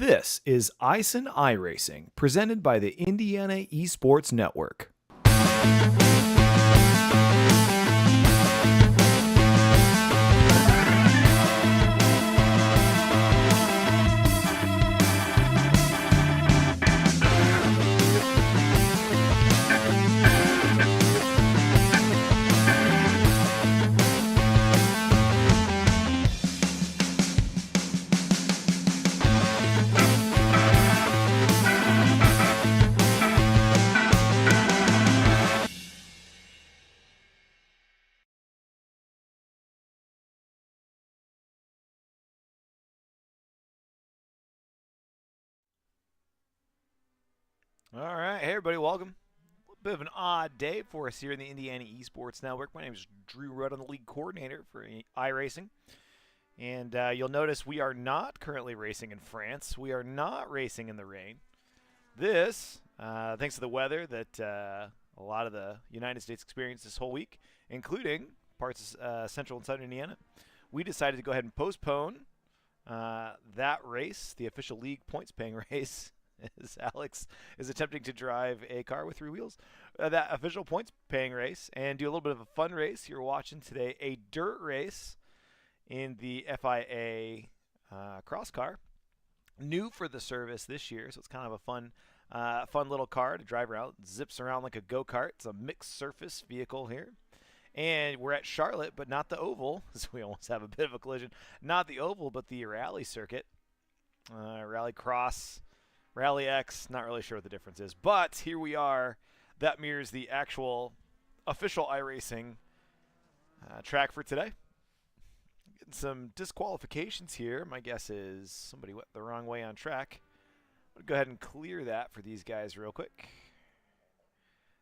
This is IHSEN iRacing, presented by the Indiana Esports Network. All right, hey everybody, welcome. A little bit of an odd day for us here in the Indiana Esports Network. My name is Drew Rudd, I'm the league coordinator for iRacing. And you'll notice we are not currently racing in France. We are not racing in the rain. This, thanks to the weather that a lot of the United States experienced this whole week, including parts of central and southern Indiana, we decided to go ahead and postpone that race, the official league points-paying race, as Alex is attempting to drive a car with three wheels, that official points-paying race, and do a little bit of a fun race. You're watching today a dirt race in the FIA Cross Car, new for the service this year, so it's kind of a fun little car to drive around. It zips around like a go-kart. It's a mixed surface vehicle here. And we're at Charlotte, but not the oval, so we almost have a bit of a collision. Not the oval, but the rally circuit. Rally Cross, Rally X, not really sure what the difference is. But here we are. That mirrors the actual official iRacing track for today. Getting some disqualifications here. My guess is somebody went the wrong way on track. I'm going to go ahead and clear that for these guys real quick,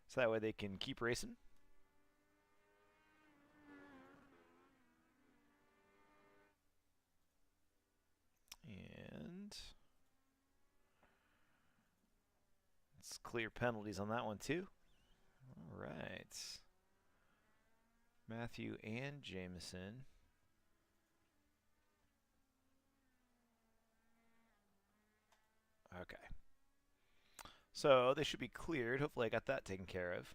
so that way they can keep racing. And let's clear penalties on that one too. All right. Matthew and Jameson. Okay. So they should be cleared. Hopefully I got that taken care of.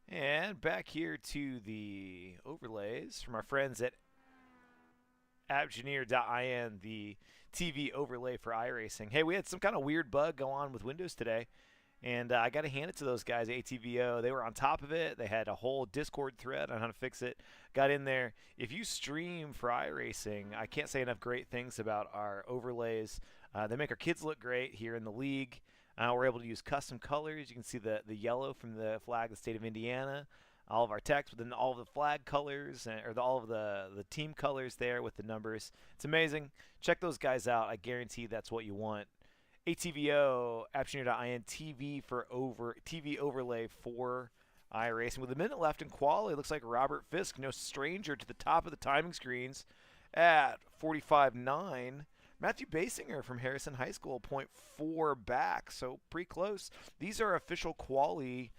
And back here to the overlays from our friends at Engineer.in, the TV overlay for iRacing. Hey, we had some kind of weird bug go on with Windows today, and I got to hand it to those guys, ATVO. They were on top of it. They had a whole Discord thread on how to fix it. Got in there. If you stream for iRacing, I can't say enough great things about our overlays. They make our kids look great here in the league. We're able to use custom colors. You can see the yellow from the flag of the state of Indiana. All of our text, but then all of the flag colors, or all of the team colors there with the numbers. It's amazing. Check those guys out. I guarantee that's what you want. ATVO, Engineer.in, TV overlay for iRacing. With a minute left in qual, it looks like Robert Fisk, no stranger to the top of the timing screens at 45.9. Matthew Basinger from Harrison High School, 0.4 back, so pretty close. These are official quali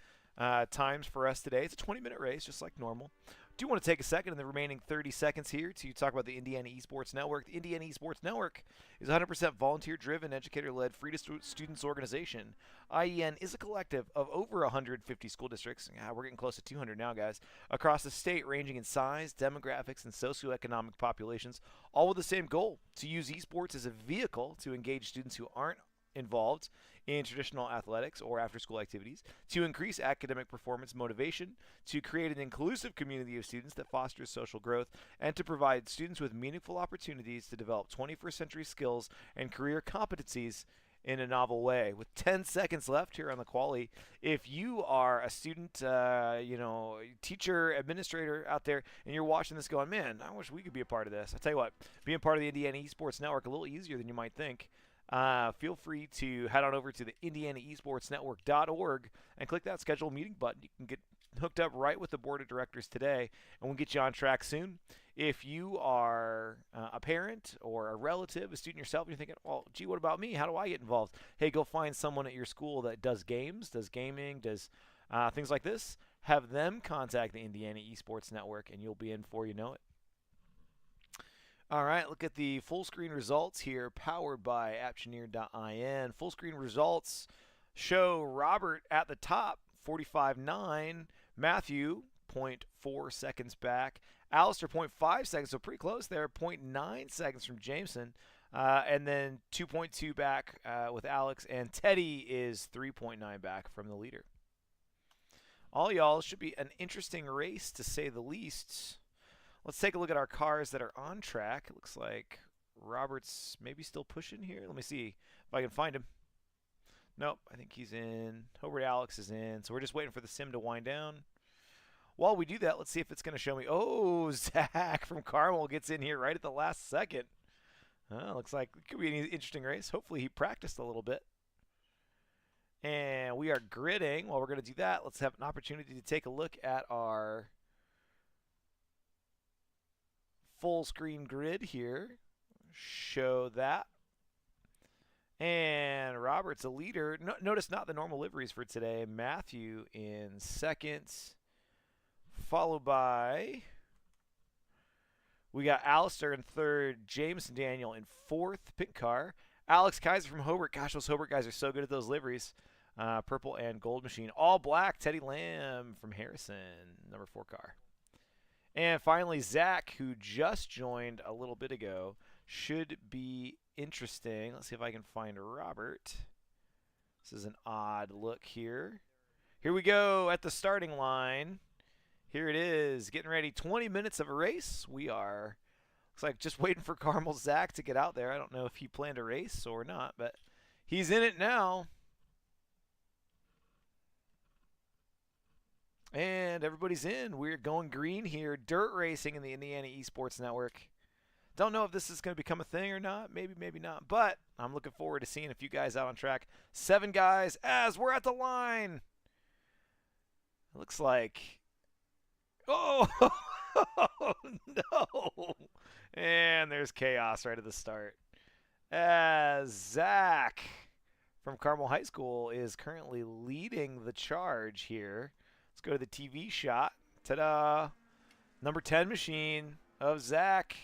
times for us today. It's a 20-minute race, just like normal. Do want to take a second in the remaining 30 seconds here to talk about the Indiana Esports Network. The Indiana Esports Network is a 100% volunteer-driven, educator-led, free-to-students organization. IEN is a collective of over 150 school districts. We're getting close to 200 now, guys, across the state, ranging in size, demographics, and socioeconomic populations, all with the same goal: to use esports as a vehicle to engage students who aren't involved in traditional athletics or after-school activities, to increase academic performance motivation, to create an inclusive community of students that fosters social growth, and to provide students with meaningful opportunities to develop 21st century skills and career competencies in a novel way. With 10 seconds left here on the quali, if you are a student, teacher, administrator out there, and you're watching this going, man, I wish we could be a part of this. I tell you what, being part of the Indiana Esports Network a little easier than you might think. Feel free to head on over to the IndianaEsportsNetwork.org and click that schedule meeting button. You can get hooked up right with the board of directors today, and we'll get you on track soon. If you are a parent or a relative, a student yourself, and you're thinking, well, gee, what about me? How do I get involved? Hey, go find someone at your school that does games, does gaming, does things like this. Have them contact the Indiana Esports Network, and you'll be in before you know it. All right, look at the full screen results here, powered by Aptioneer.in. Full screen results show Robert at the top, 45.9. Matthew, 0.4 seconds back. Alistair, 0.5 seconds, so pretty close there. 0.9 seconds from Jameson. And then 2.2 back with Alex. And Teddy is 3.9 back from the leader. All y'all, should be an interesting race to say the least. Let's take a look at our cars that are on track. It looks like Robert's maybe still pushing here. Let me see if I can find him. Nope, I think he's in. Hobart Alex is in. So we're just waiting for the sim to wind down. While we do that, let's see if it's going to show me. Oh, Zach from Carmel gets in here right at the last second. Looks like it could be an interesting race. Hopefully he practiced a little bit. And we are gridding. While we're going to do that, let's have an opportunity to take a look at our full screen grid here. Show that. And Robert's a leader. Notice not the normal liveries for today. Matthew in second, followed by, we got Alistair in third, Jameson Daniel in fourth, pink car. Alex Kaiser from Hobart. Gosh, those Hobart guys are so good at those liveries. Purple and gold machine. All black, Teddy Lamb from Harrison, number 4 car. And finally, Zach, who just joined a little bit ago, should be interesting. Let's see if I can find Robert. This is an odd look here. Here we go at the starting line. Here it is, getting ready. 20 minutes of a race. We are, looks like just waiting for Carmel Zach to get out there. I don't know if he planned a race or not, but he's in it now. And everybody's in. We're going green here. Dirt racing in the Indiana Esports Network. Don't know if this is going to become a thing or not. Maybe, maybe not. But I'm looking forward to seeing a few guys out on track. 7 guys as we're at the line. It looks like... Oh, no. And there's chaos right at the start. As Zach from Carmel High School is currently leading the charge here. Let's go to the TV shot. Ta-da. Number 10 machine of Zach.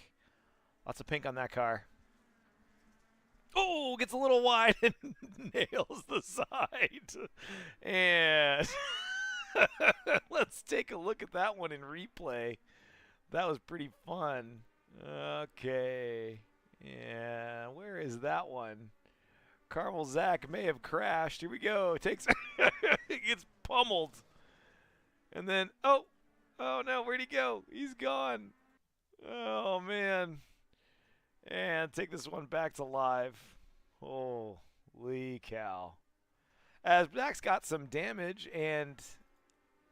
Lots of pink on that car. Oh, gets a little wide and nails the side. And let's take a look at that one in replay. That was pretty fun. Okay. Yeah, where is that one? Carmel Zach may have crashed. Here we go. Takes it gets pummeled. And then, oh no, where'd he go? He's gone. Oh, man. And take this one back to live. Holy cow. As Zach's got some damage, and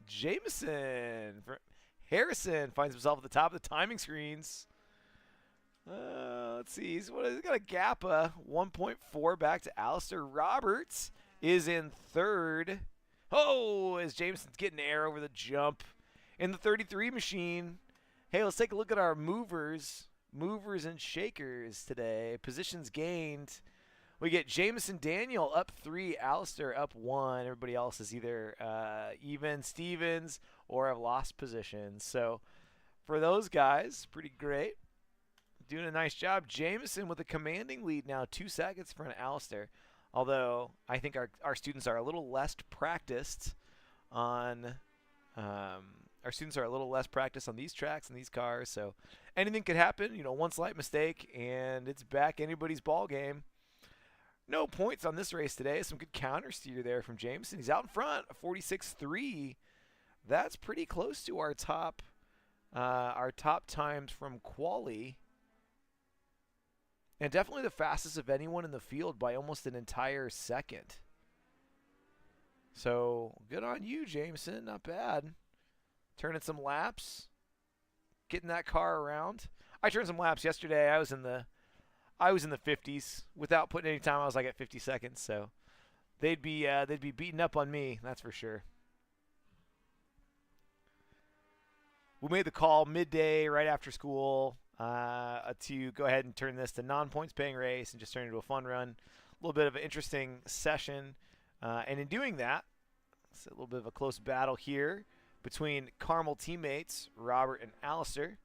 Jameson, Harrison finds himself at the top of the timing screens. Let's see. He's got a gap of 1.4 back to Alistair. Roberts is in third. Oh, as Jameson's getting air over the jump in the 33 machine. Hey, let's take a look at our movers and shakers today. Positions gained. We get Jameson Daniel up 3, Alistair up 1. Everybody else is either even Stevens or have lost positions. So for those guys, pretty great. Doing a nice job. Jameson with a commanding lead now, 2 seconds for an Alistair. Although I think our students are a little less practiced on these tracks and these cars. So anything could happen. You know, one slight mistake and it's back anybody's ball game. No points on this race today. Some good counter steer there from Jameson. He's out in front, 46.3. That's pretty close to our top times from quali. And definitely the fastest of anyone in the field by almost an entire second. So good on you, Jameson. Not bad. Turning some laps. Getting that car around. I turned some laps yesterday. I was in the 50s. Without putting any time, I was like at 50 seconds. So they'd be beating up on me, that's for sure. We made the call midday right after school to go ahead and turn this to non-points paying race and just turn it into a fun run. A little bit of an interesting session. And in doing that, it's a little bit of a close battle here between Carmel teammates, Robert and Alistair.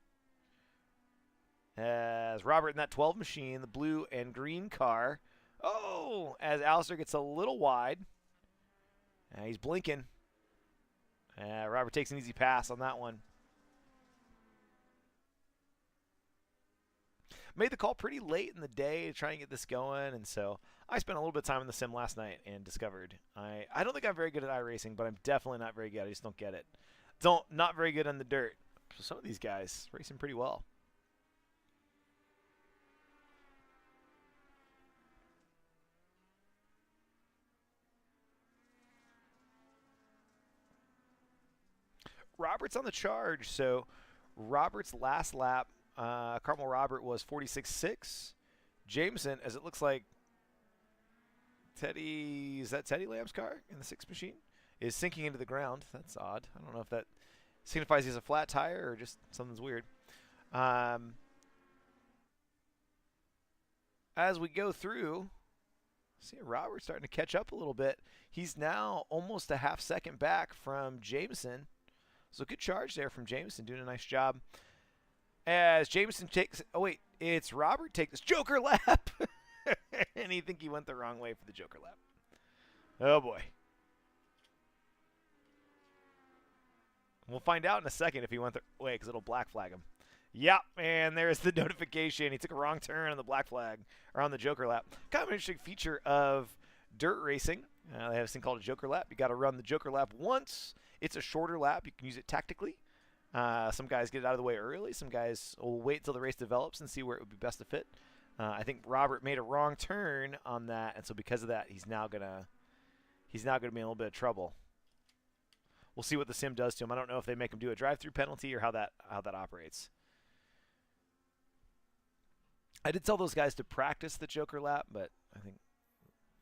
As Robert in that 12 machine, the blue and green car. Oh, as Alistair gets a little wide. He's blinking. Robert takes an easy pass on that one. Made the call pretty late in the day to try and get this going, and so I spent a little bit of time in the sim last night and discovered I don't think I'm very good at iRacing, but I'm definitely not very good. I just don't get it. Not very good on the dirt. So some of these guys racing pretty well. Robert's on the charge, so Robert's last lap, Carmel Robert was 46.6. Jameson, as it looks like is that Teddy Lamb's car in the 6 machine, is sinking into the ground. That's odd. I don't know if that signifies he has a flat tire or just something's weird. As we go through, see Robert starting to catch up a little bit. He's now almost a half second back from Jameson. So good charge there from Jameson, doing a nice job. As Jameson takes, it's Robert take this Joker lap. And he think he went the wrong way for the Joker lap. Oh boy. We'll find out in a second if he went the way, because it'll black flag him. Yep, and there's the notification. He took a wrong turn on the black flag, or on the Joker lap. Kind of an interesting feature of dirt racing. They have this thing called a Joker lap. You got to run the Joker lap once. It's a shorter lap. You can use it tactically. Some guys get it out of the way early. Some guys will wait until the race develops and see where it would be best to fit. I think Robert made a wrong turn on that, and so because of that, he's now gonna be in a little bit of trouble. We'll see what the sim does to him. I don't know if they make him do a drive-through penalty or how that operates. I did tell those guys to practice the Joker lap, but I think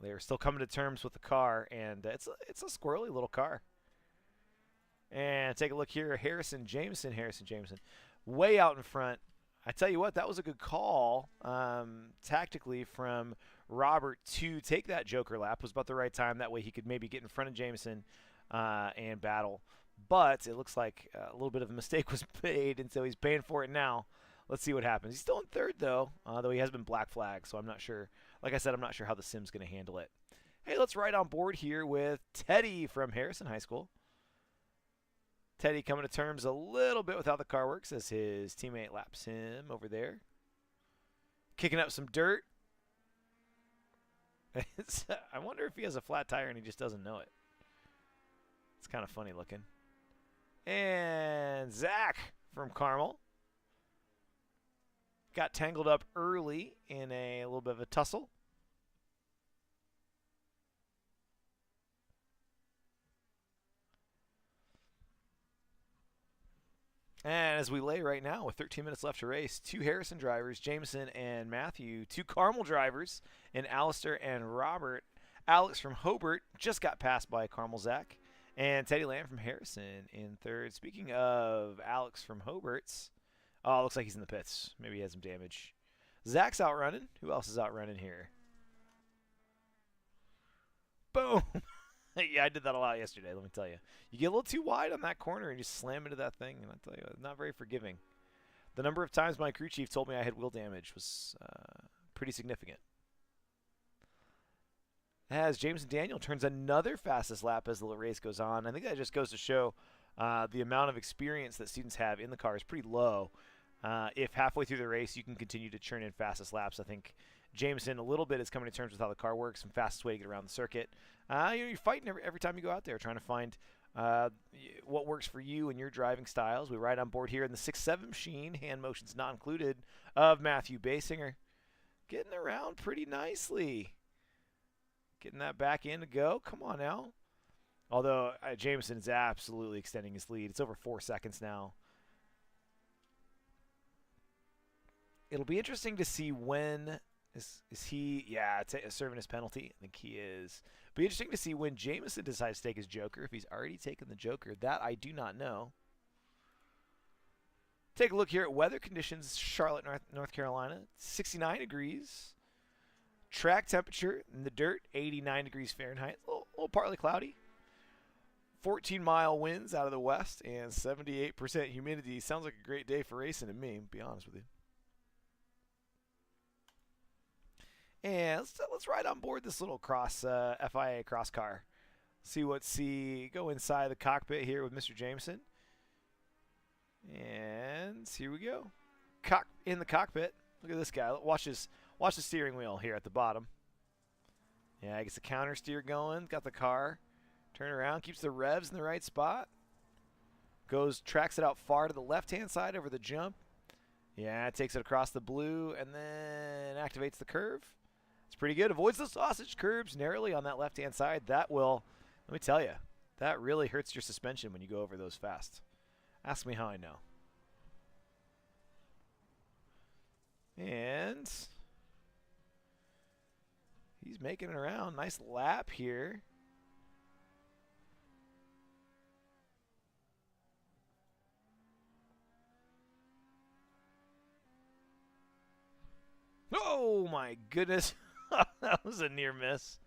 they're still coming to terms with the car, and it's a squirrely little car. And take a look here, Harrison Jameson, way out in front. I tell you what, that was a good call tactically from Robert to take that Joker lap. It was about the right time. That way he could maybe get in front of Jameson and battle. But it looks like a little bit of a mistake was made, and so he's paying for it now. Let's see what happens. He's still in third, though he has been black flagged, so I'm not sure. Like I said, I'm not sure how the sim's going to handle it. Hey, let's ride on board here with Teddy from Harrison High School. Teddy coming to terms a little bit with how the car works as his teammate laps him over there. Kicking up some dirt. I wonder if he has a flat tire and he just doesn't know it. It's kind of funny looking. And Zach from Carmel got tangled up early in a little bit of a tussle. And as we lay right now with 13 minutes left to race, 2 Harrison drivers, Jameson and Matthew, 2 Carmel drivers, and Alistair and Robert. Alex from Hobart just got passed by Carmel Zach, and Teddy Lamb from Harrison in third. Speaking of Alex from Hobart's, looks like he's in the pits. Maybe he has some damage. Zach's outrunning. Who else is outrunning here? Boom. Yeah, I did that a lot yesterday, let me tell you. You get a little too wide on that corner and you slam into that thing, and I tell you, not very forgiving. The number of times my crew chief told me I had wheel damage was pretty significant. As Jameson Daniel turns another fastest lap as the race goes on. I think that just goes to show the amount of experience that students have in the car is pretty low. If halfway through the race you can continue to churn in fastest laps, I think Jameson a little bit is coming to terms with how the car works and fastest way to get around the circuit. You're fighting every time you go out there, trying to find what works for you and your driving styles. We ride on board here in the 6-7 machine, hand motions not included, of Matthew Basinger. Getting around pretty nicely. Getting that back in to go. Come on now. Although Jameson is absolutely extending his lead. It's over 4 seconds now. It'll be interesting to see when is he serving his penalty. I think he is. Be interesting to see when Jameson decides to take his Joker. If he's already taken the Joker, that I do not know. Take a look here at weather conditions. Charlotte, North Carolina, 69 degrees. Track temperature in the dirt, 89 degrees Fahrenheit. A little partly cloudy. 14-mile winds out of the west and 78% humidity. Sounds like a great day for racing to me, to be honest with you. And let's ride on board this little FIA Cross Car. Go inside the cockpit here with Mr. Jameson. And here we go. In the cockpit. Look at this guy. Watch the steering wheel here at the bottom. Yeah, gets the counter steer going. Got the car. Turn around. Keeps the revs in the right spot. Tracks it out far to the left-hand side over the jump. Yeah, takes it across the blue and then activates the curve. It's pretty good. Avoids the sausage curbs narrowly on that left-hand side. That will, let me tell you, that really hurts your suspension when you go over those fast. Ask me how I know. And he's making it around. Nice lap here. Oh my goodness. That was a near miss.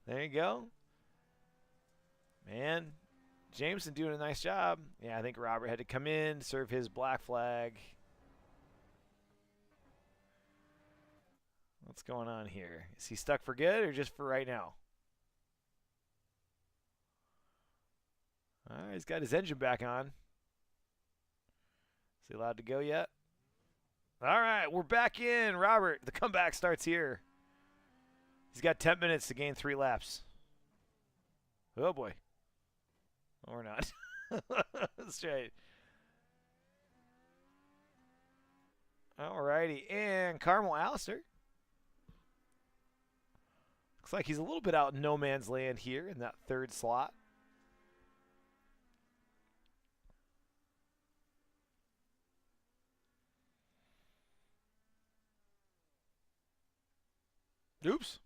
There you go. Man, Jameson doing a nice job. Yeah, I think Robert had to come in, serve his black flag. What's going on here? Is he stuck for good or just for right now? All right, he's got his engine back on. Is he allowed to go yet? All right, we're back in. Robert, the comeback starts here. He's got 10 minutes to gain 3 laps. Oh, boy. Or not. That's right. All righty, and Carmel Allister. Looks like he's a little bit out in no man's land here in that 3rd slot. Oops.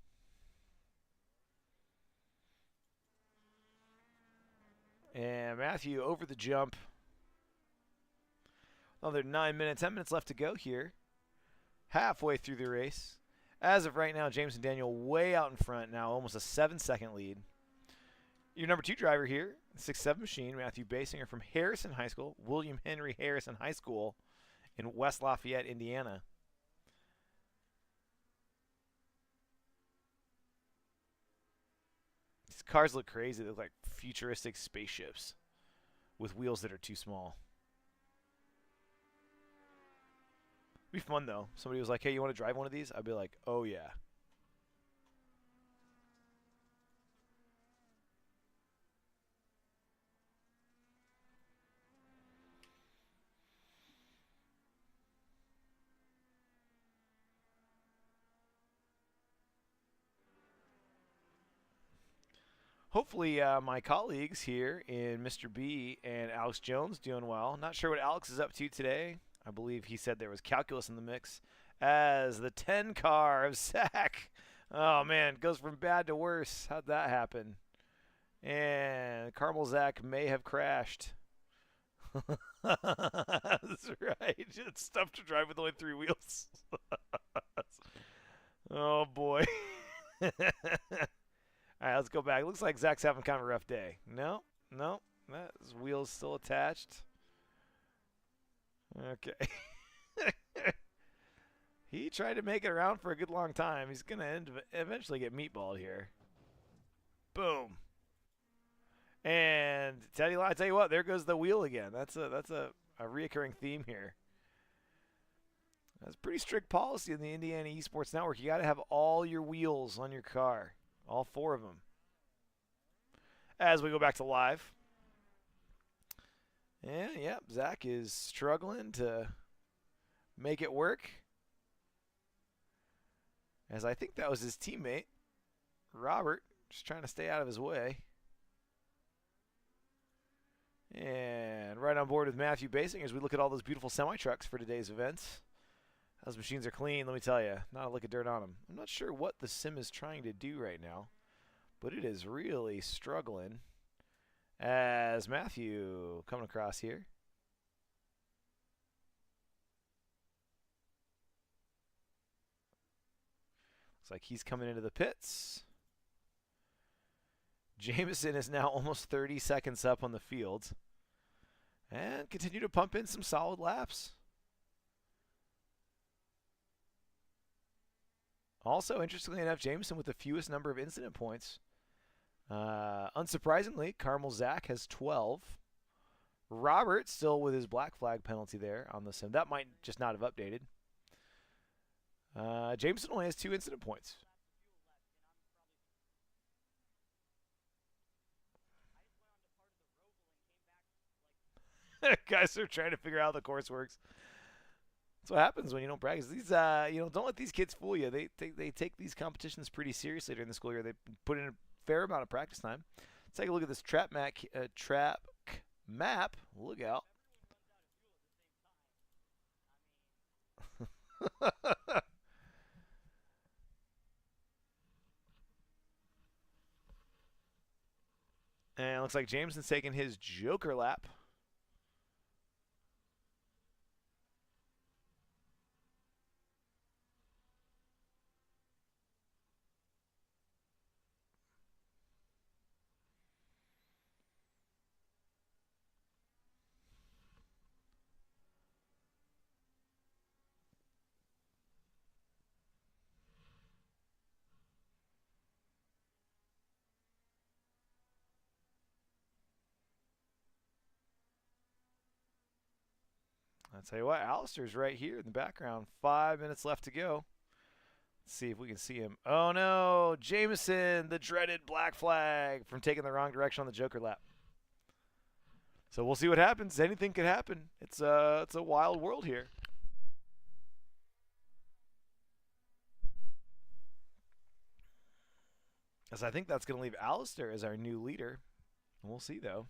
And Matthew over the jump. Another 9 minutes, 10 minutes left to go here. Halfway through the race. As of right now, James and Daniel way out in front now, almost a 7-second lead. Your number 2 driver here, 6'7" machine, Matthew Basinger from Harrison High School, William Henry Harrison High School in West Lafayette, Indiana. These cars look crazy. They look like futuristic spaceships with wheels that are too small. It'd be fun, though. Somebody was like, hey, you want to drive one of these? I'd be like, oh, yeah. Hopefully, my colleagues here in Mr. B and Alex Jones doing well. Not sure what Alex is up to today. I believe he said there was calculus in the mix. As the 10 car of Zach, oh man, goes from bad to worse. How'd that happen? And Carmel Zach may have crashed. That's right. It's tough to drive with only 3 wheels. Oh boy. All right, let's go back. Looks like Zach's having kind of a rough day. No, his wheel's still attached. Okay. He tried to make it around for a good long time. He's going to eventually get meatballed here. Boom. And I tell you what, there goes the wheel again. That's a reoccurring theme here. That's pretty strict policy in the Indiana Esports Network. You got to have all your wheels on your car. All 4 of them. As we go back to live. And, yeah, Zach is struggling to make it work. As I think that was his teammate, Robert, just trying to stay out of his way. And right on board with Matthew Basing as we look at all those beautiful semi-trucks for today's events. Those machines are clean, let me tell you. Not a lick of dirt on them. I'm not sure what the sim is trying to do right now, but it is really struggling. As Matthew coming across here. Looks like he's coming into the pits. Jameson is now almost 30 seconds up on the field. And continue to pump in some solid laps. Also, interestingly enough, Jameson with the fewest number of incident points. Unsurprisingly, Carmel Zach has 12. Robert still with his black flag penalty there on the sim. That might just not have updated. Jameson only has 2 incident points. Guys are trying to figure out how the course works. That's what happens when you don't practice. These, don't let these kids fool you. They take these competitions pretty seriously during the school year. They put in a fair amount of practice time. Let's take a look at this track map. Look out. And it looks like Jameson's taking his Joker lap. I'll tell you what, Alistair's right here in the background. 5 minutes left to go. Let's see if we can see him. Oh no, Jameson, the dreaded black flag from taking the wrong direction on the Joker lap. So we'll see what happens. Anything could happen. It's a wild world here. As I think that's going to leave Alistair as our new leader. We'll see though.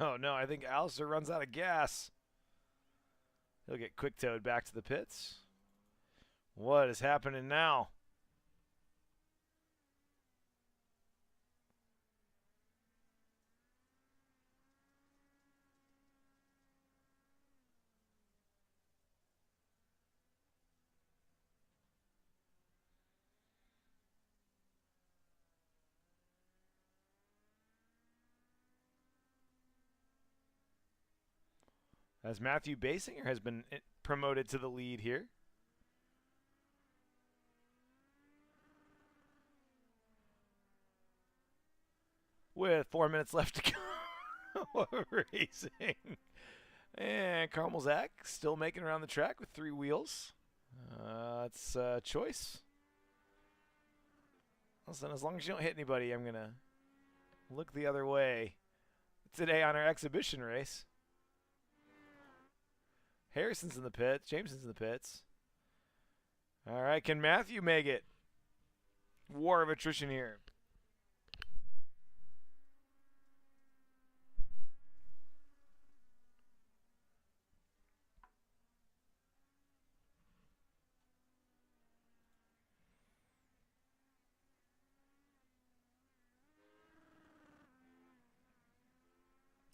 Oh no, I think Alistair runs out of gas. He'll get quick-towed back to the pits. What is happening now? As Matthew Basinger has been promoted to the lead here. With 4 minutes left to go. Racing. And Carmel Zach still making around the track with 3 wheels. It's a choice. Listen, as long as you don't hit anybody, I'm going to look the other way today on our exhibition race. Harrison's in the pits. Jameson's in the pits. All right, can Matthew make it? War of attrition here.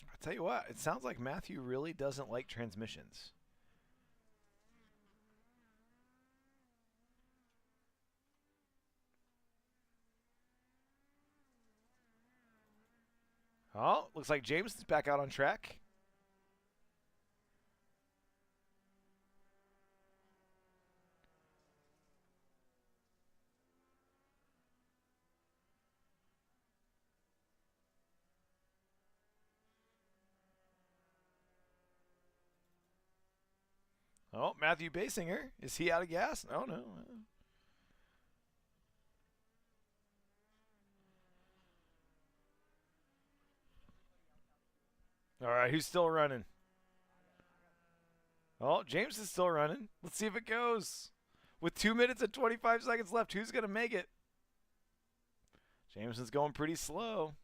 I'll tell you what, it sounds like Matthew really doesn't like transmissions. Oh, looks like Jameson's back out on track. Oh, Matthew Basinger. Is he out of gas? Oh, no. All right, who's still running? Oh, James is still running. Let's see if it goes. With 2 minutes and 25 seconds left, who's going to make it? Jameson's going pretty slow.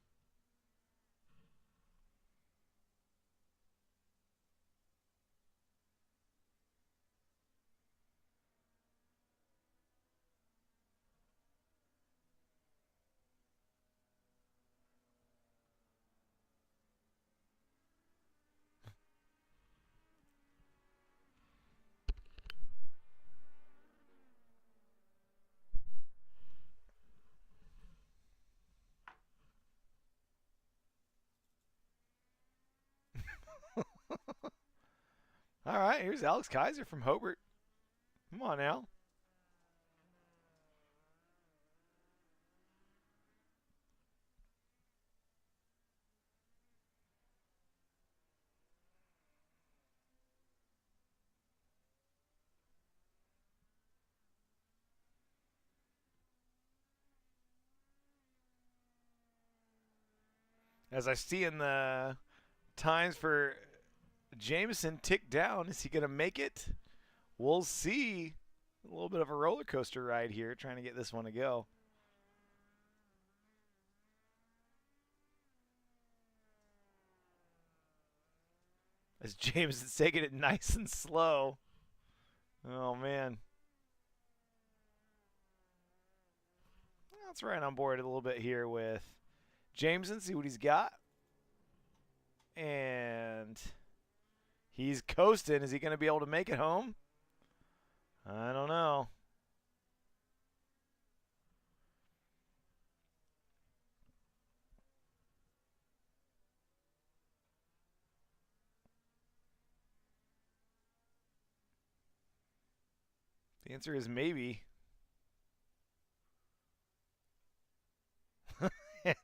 All right, here's Alex Kaiser from Hobart. Come on now. As I see in the times for Jameson tick down, is he going to make it? We'll see. A little bit of a roller coaster ride here, trying to get this one to go. As Jameson's taking it nice and slow. Oh, man. Let's right on board a little bit here with Jameson, see what he's got. And he's coasting. Is he going to be able to make it home? I don't know. The answer is maybe.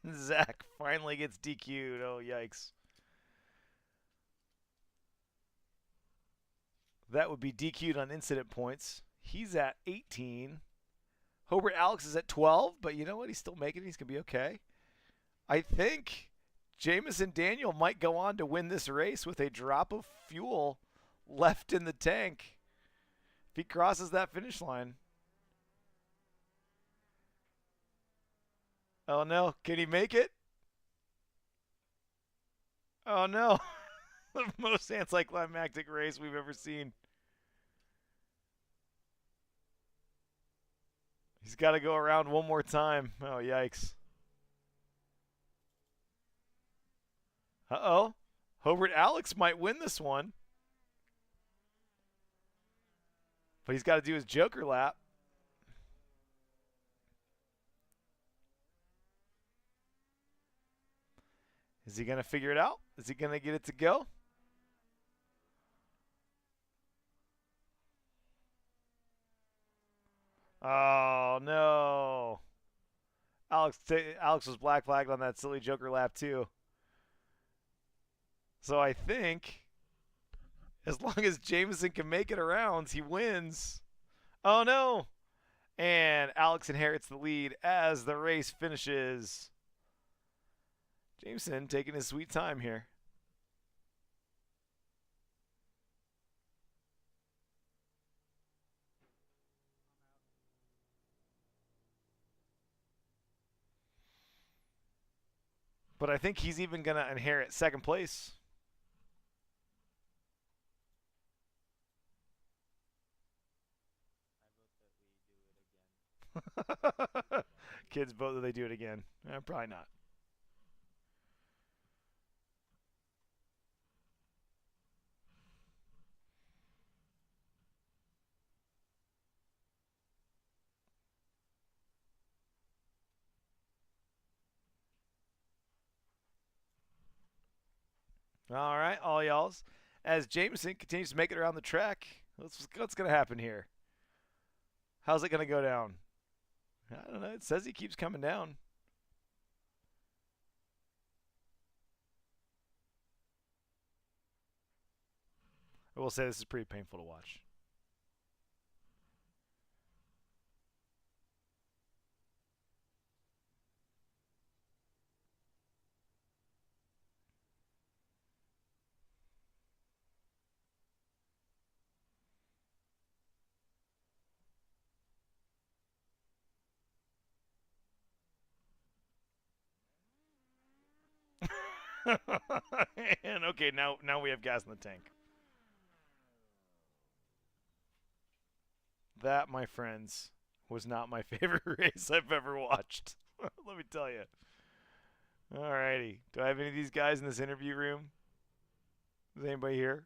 And Zach finally gets DQ'd. Oh, yikes. That would be DQ'd on incident points. He's at 18. Hobart Alex is at 12, but you know what? He's still making it. He's going to be okay. I think Jamison Daniel might go on to win this race with a drop of fuel left in the tank if he crosses that finish line. Oh, no. Can he make it? Oh, no. The most anticlimactic race we've ever seen. He's got to go around one more time. Oh, yikes. Uh-oh. Hobart Alex might win this one. But he's got to do his Joker lap. Is he going to figure it out? Is he going to get it to go? Oh, no. Alex was black flagged on that silly Joker lap, too. So I think as long as Jameson can make it around, he wins. Oh, no. And Alex inherits the lead as the race finishes. Jameson taking his sweet time here. But I think he's even going to inherit second place. Kids vote that they do it again. Probably not. All right, all y'alls. As Jameson continues to make it around the track, what's going to happen here? How's it going to go down? I don't know. It says he keeps coming down. I will say this is pretty painful to watch. And okay, now we have gas in the tank. That, my friends, was not my favorite race I've ever watched. Let me tell you. Alrighty. Do I have any of these guys in this interview room? Is anybody here?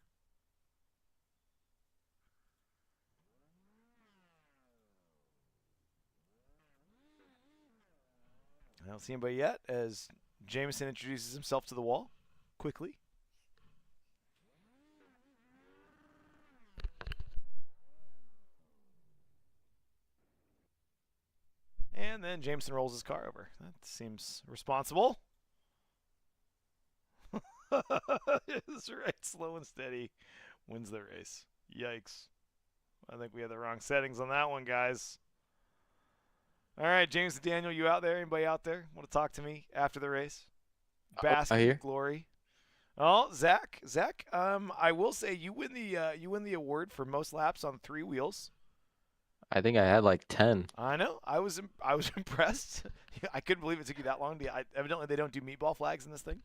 I don't see anybody yet as Jameson introduces himself to the wall quickly. And then Jameson rolls his car over. That seems responsible. That's right. Slow and steady wins the race. Yikes. I think we had the wrong settings on that one, guys. All right, James and Daniel, you out there? Anybody out there want to talk to me after the race? Bask in glory. Oh, Zach, I will say you win the award for most laps on 3 wheels. I think I had like 10. I know. I was impressed. I couldn't believe it took you that long. Evidently, they don't do meatball flags in this thing.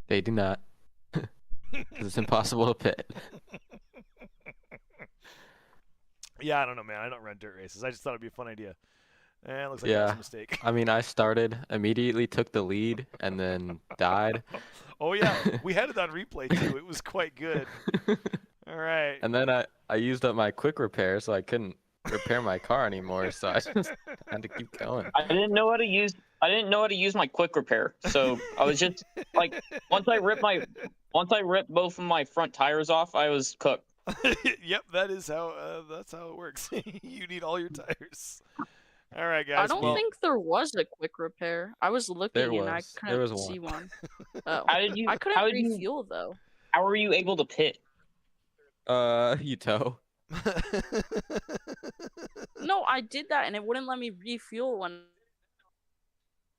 They do not. It's impossible to pit. Yeah, I don't know, man. I don't run dirt races. I just thought it'd be a fun idea. It looks like that was a mistake. I mean, I started, immediately took the lead, and then died. Oh, yeah. We had it on replay, too. It was quite good. All right. And then I used up my quick repair, so I couldn't repair my car anymore, so I just had to keep going. I didn't know how to use my quick repair, so I was just like, once I ripped both of my front tires off, I was cooked. Yep, that's how it works. You need all your tires. All right, guys. I don't think there was a quick repair. I was looking and I couldn't see one. Oh. I couldn't refuel though. How were you able to pit? You tow. No, I did that and it wouldn't let me refuel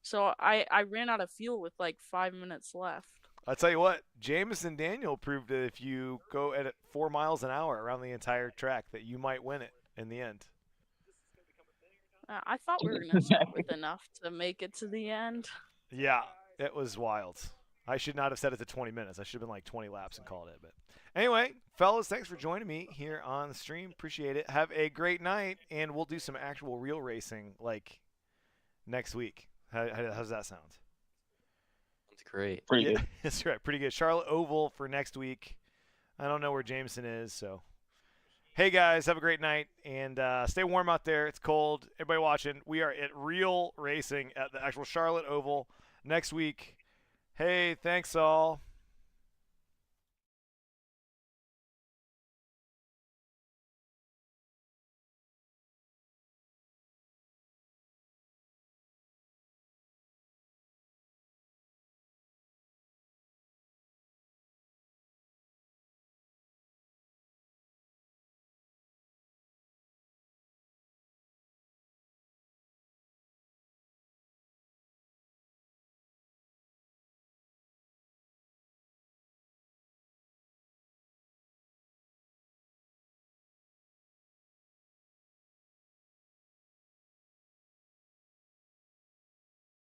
so I ran out of fuel with like 5 minutes left. I'll tell you what, James and Daniel proved that if you go at 4 miles an hour around the entire track, that you might win it in the end. I thought we were going to start with enough to make it to the end. Yeah, it was wild. I should not have set it to 20 minutes. I should have been like 20 laps and called it. But anyway, fellas, thanks for joining me here on the stream. Appreciate it. Have a great night, and we'll do some actual real racing like next week. How's that sound? That's great. Pretty good. That's right. Pretty good. Charlotte Oval for next week. I don't know where Jameson is, so. Hey, guys, have a great night, and stay warm out there. It's cold. Everybody watching, we are at real racing at the actual Charlotte Oval next week. Hey, thanks all.